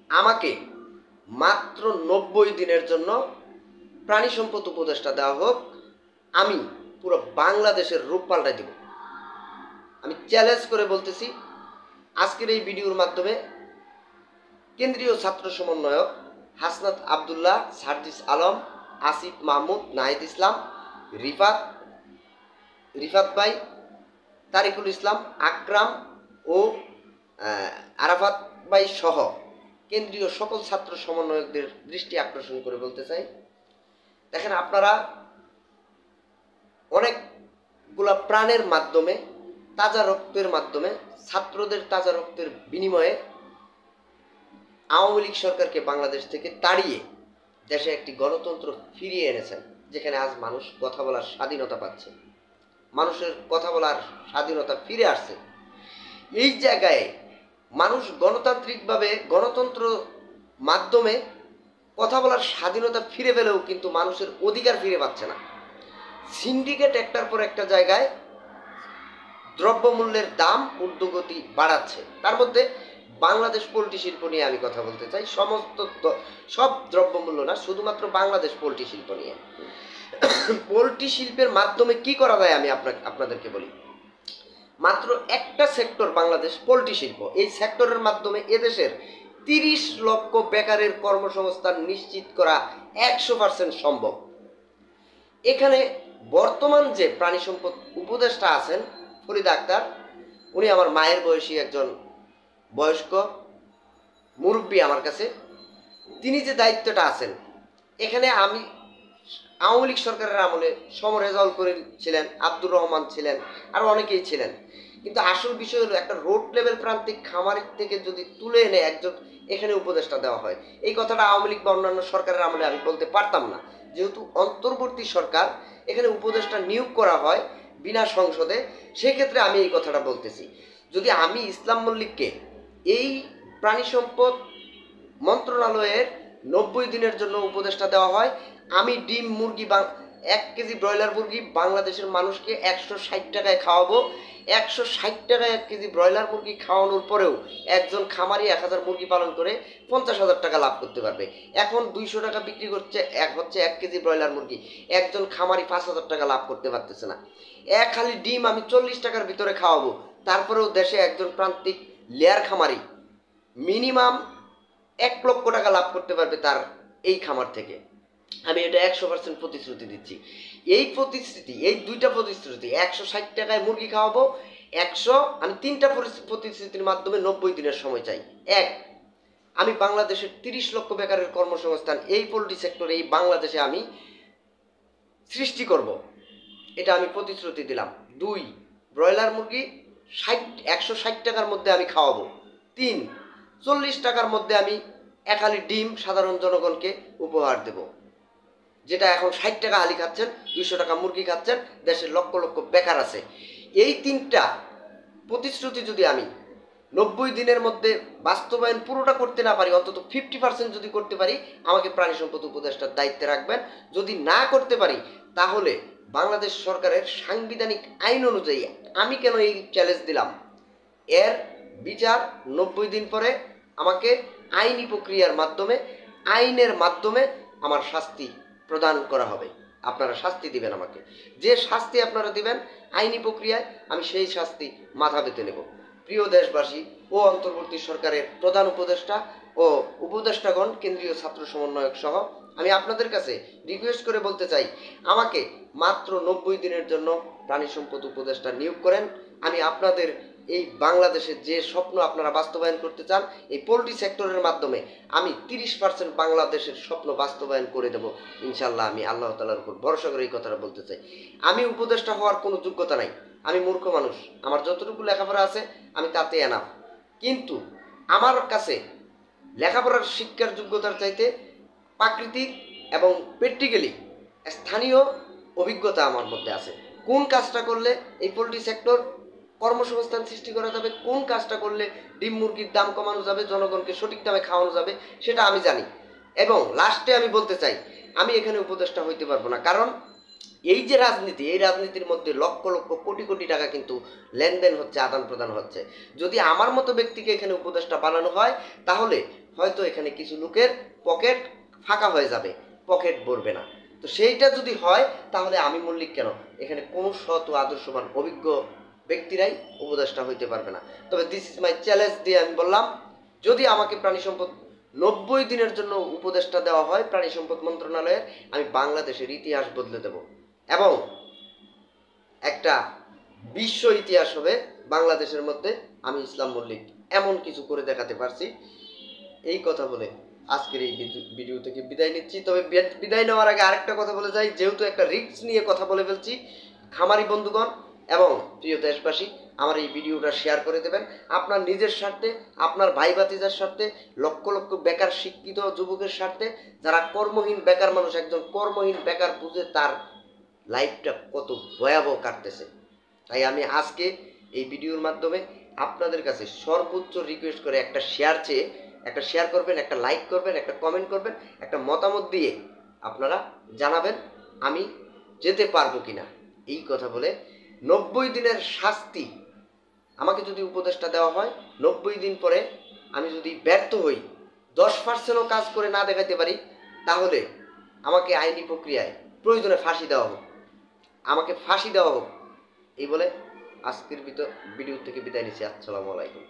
আমাকে মাত্র 90 দিনের জন্য প্রাণী সম্পদ উপদেষ্টা দেওয়া হোক, আমি পুরো বাংলাদেশের রূপ পাল্টাই দেব। আমি চ্যালেঞ্জ করে বলতেছি, আজকের এই ভিডিওর মাধ্যমে কেন্দ্রীয় ছাত্র সমন্বয়ক হাসনাত আবদুল্লাহ, সার্জিস আলম, আসিফ মাহমুদ, নাহিদ ইসলাম, রিফাত ভাই, তারিকুল ইসলাম, আকরাম ও আরাফাত ভাই সহ কেন্দ্রীয় সকল ছাত্র সমন্বয়কদের দৃষ্টি আকর্ষণ করে বলতে চাই, দেখেন, আপনারা অনেকগুলা প্রাণের মাধ্যমে, তাজা রক্তের মাধ্যমে, ছাত্রদের তাজা রক্তের বিনিময়ে আওয়ামী লীগ সরকারকে বাংলাদেশ থেকে তাড়িয়ে দেশে একটি গণতন্ত্র ফিরিয়ে এনেছেন, যেখানে আজ মানুষ কথা বলার স্বাধীনতা পাচ্ছে, মানুষের কথা বলার স্বাধীনতা ফিরে আসছে। এই জায়গায় মানুষ গণতান্ত্রিকভাবে গণতন্ত্র মাধ্যমে কথা বলার স্বাধীনতা ফিরে পেলেও কিন্তু মানুষের অধিকার ফিরে পাচ্ছে না। সিন্ডিকেট একটার পর একটা জায়গায় দ্রব্যমূল্যের দাম ঊর্ধ্বগতি বাড়াচ্ছে। তার মধ্যে বাংলাদেশ পোল্ট্রি শিল্প নিয়ে আমি কথা বলতে চাই। সব দ্রব্যমূল্য না, শুধুমাত্র বাংলাদেশ পোল্ট্রি শিল্প নিয়ে। পোল্ট্রি শিল্পের মাধ্যমে কি করা যায় আমি আপনাদেরকে বলি। মাত্র একটা সেক্টর বাংলাদেশ পোল্ট্রি শিল্প, এই সেক্টরের মাধ্যমে এদেশের 30 লক্ষ বেকারের কর্মসংস্থান নিশ্চিত করা 100% সম্ভব। এখানে বর্তমান যে প্রাণী সম্পদ উপদেষ্টা আছেন ফরিদা আক্তার, উনি আমার মায়ের বয়সী একজন বয়স্ক মুরব্বী আমার কাছে। তিনি যে দায়িত্বটা আছেন, এখানে আমি আওয়ামী লীগ সরকারের আমলে সমরেজাউল করিম ছিলেন, আব্দুর রহমান ছিলেন, আর অনেকেই ছিলেন। কিন্তু আসল বিষয় হলো, একটা রোড লেভেল প্রান্তিক খামারের থেকে যদি তুলে এনে একজন এখানে উপদেষ্টা দেওয়া হয়, এই কথাটা আওয়ামী লীগ বা অন্যান্য সরকারের আমলে আমি বলতে পারতাম না। যেহেতু অন্তর্বর্তী সরকার, এখানে উপদেষ্টা নিয়োগ করা হয় বিনা সংসদে, সেক্ষেত্রে আমি এই কথাটা বলতেছি। যদি আমি ইসলাম মল্লিককে এই প্রাণী সম্পদ মন্ত্রণালয়ের 90 দিনের জন্য উপদেষ্টা দেওয়া হয়, আমি ডিম মুরগি 1 কেজি ব্রয়লার মুরগি বাংলাদেশের মানুষকে 160 টাকায় খাওয়াবো। 160 টাকায় 1 কেজি ব্রয়লার মুরগি খাওয়ানোর পরেও একজন খামারি 1000 মুরগি পালন করে 50,000 টাকা লাভ করতে পারবে। এখন 200 টাকা বিক্রি করছে হচ্ছে 1 কেজি ব্রয়লার মুরগি, একজন খামারি 5,000 টাকা লাভ করতে পারতেছে না। এক খালি ডিম আমি 40 টাকার ভিতরে খাওয়াবো, তারপরেও দেশে একজন প্রান্তিক লেয়ার খামারি মিনিমাম 1 লক্ষ টাকা লাভ করতে পারবে তার এই খামার থেকে। আমি এটা 100% প্রতিশ্রুতি দিচ্ছি। এই দুইটা প্রতিশ্রুতি, 160 টাকায় মুরগি খাওয়াবো, আমি 3টা প্রতিশ্রুতির মাধ্যমে 90 দিনের সময় চাই। আমি বাংলাদেশের 30 লক্ষ বেকারের কর্মসংস্থান এই পোল্ট্রি সেক্টরে এই বাংলাদেশে আমি সৃষ্টি করব, এটা আমি প্রতিশ্রুতি দিলাম। 2, ব্রয়লার মুরগি 160 টাকার মধ্যে আমি খাওয়াবো। 3, 40 টাকার মধ্যে আমি এক হালি ডিম সাধারণ জনগণকে উপহার দেব। যেটা এখন 60 টাকা হালি খাচ্ছেন, 200 টাকা মুরগি খাচ্ছেন, দেশের লক্ষ লক্ষ বেকার আছে। এই 3টা প্রতিশ্রুতি যদি আমি 90 দিনের মধ্যে বাস্তবায়ন পুরোটা করতে না পারি, অন্তত 50% যদি করতে পারি, আমাকে প্রাণী সম্পদ উপদেষ্টার দায়িত্বে রাখবেন। যদি না করতে পারি, তাহলে বাংলাদেশ সরকারের সাংবিধানিক আইন অনুযায়ী আমি কেন এই চ্যালেঞ্জ দিলাম, এর বিচার 90 দিন পরে আমাকে আইনি প্রক্রিয়ার মাধ্যমে, আইনের মাধ্যমে আমার শাস্তি প্রদান করা হবে। আপনারা শাস্তি দিবেন আমাকে। যে শাস্তি আপনারা দিবেন আইনি প্রক্রিয়ায়, আমি সেই শাস্তি মাথা পেতে নেব। প্রিয় দেশবাসী ও অন্তর্বর্তী সরকারের প্রধান উপদেষ্টা ও উপদেষ্টাগণ, কেন্দ্রীয় ছাত্র সমন্বয়ক সহ আমি আপনাদের কাছে রিকোয়েস্ট করে বলতে চাই, আমাকে মাত্র 90 দিনের জন্য প্রাণী সম্পদ উপদেষ্টা নিয়োগ করেন। আমি আপনাদের এই বাংলাদেশের যে স্বপ্ন আপনারা বাস্তবায়ন করতে চান, এই পোল্ট্রি সেক্টরের মাধ্যমে আমি 30% বাংলাদেশের স্বপ্ন বাস্তবায়ন করে দেব ইনশাল্লাহ। আমি আল্লাহ তাআলার উপর ভরসা করে এই কথাটা বলতে চাই। আমি উপদেষ্টা হওয়ার কোনো যোগ্যতা নাই, আমি মূর্খ মানুষ, আমার যতটুকু লেখাপড়া আছে আমি তাতে এনাফ। কিন্তু আমার কাছে লেখাপড়ার শিক্ষার যোগ্যতার চাইতে প্রাকৃতিক এবং প্র্যাকটিক্যালি স্থানীয় অভিজ্ঞতা আমার মধ্যে আছে। কোন কাজটা করলে এই পোল্ট্রি সেক্টর কর্মসংস্থান সৃষ্টি করা যাবে, কোন কাজটা করলে ডিম মুরগির দাম কমানো যাবে, জনগণকে সঠিক দামে খাওয়ানো যাবে, সেটা আমি জানি। এবং লাস্টে আমি বলতে চাই, আমি এখানে উপদেষ্টা হইতে পারবো না, কারণ এই যে রাজনীতি, এই রাজনীতির মধ্যে লক্ষ লক্ষ কোটি কোটি টাকা কিন্তু লেনদেন হচ্ছে, আদান প্রদান হচ্ছে। যদি আমার মতো ব্যক্তিকে এখানে উপদেষ্টা বানানো হয়, তাহলে হয়তো এখানে কিছু লোকের পকেট ফাঁকা হয়ে যাবে, পকেট ভরবে না। তো সেইটা যদি হয়, তাহলে আমি মল্লিক কেন, এখানে কোনো সৎ ও আদর্শবান অভিজ্ঞ ব্যক্তিরাই উপদেষ্টা হইতে পারবে না। তবে দিস ইজ মাই চ্যালেঞ্জ দিয়ে আমি বললাম, যদি আমাকে প্রাণী সম্পদ 90 দিনের জন্য উপদেষ্টা দেওয়া হয় প্রাণী সম্পদ মন্ত্রণালয়ের, আমি বাংলাদেশের ইতিহাস বদলে দেব এবং একটা বিশ্ব ইতিহাস হবে বাংলাদেশের মধ্যে। আমি ইসলাম মল্লিক এমন কিছু করে দেখাতে পারছি। এই কথা বলে আজকের এই ভিডিও থেকে বিদায় নিচ্ছি। তবে বিদায় নেওয়ার আগে আরেকটা কথা বলে যাই, যেহেতু একটা রিস্ক নিয়ে কথা বলে ফেলছি, খামারি বন্ধুগণ এবং প্রিয় দেশবাসী, আমার এই ভিডিওটা শেয়ার করে দেবেন আপনার নিজের স্বার্থে, আপনার ভাই ভাতিজার স্বার্থে, লক্ষ লক্ষ বেকার শিক্ষিত যুবকের স্বার্থে, যারা কর্মহীন বেকার মানুষ। একজন কর্মহীন বেকার বুঝে তার লাইফটা কত ভয়াবহ কাটতেছে। তাই আমি আজকে এই ভিডিওর মাধ্যমে আপনাদের কাছে সর্বোচ্চ রিকোয়েস্ট করে একটা শেয়ার চেয়ে, একটা শেয়ার করবেন, একটা লাইক করবেন, একটা কমেন্ট করবেন, একটা মতামত দিয়ে আপনারা জানাবেন আমি যেতে পারবো কিনা। এই কথা বলে 90 দিনের শাস্তি, আমাকে যদি উপদেশটা দেওয়া হয় 90 দিন পরে আমি যদি ব্যর্থ হই, 10%ও কাজ করে না দেখাতে পারি, তাহলে আমাকে আইনি প্রক্রিয়ায় প্রয়োজনে ফাঁসি দেওয়া হোক, আমাকে ফাঁসি দেওয়া হোক। এই বলে আজকের ভিডিও থেকে বিদায় নিচ্ছি। আসসালামু আলাইকুম।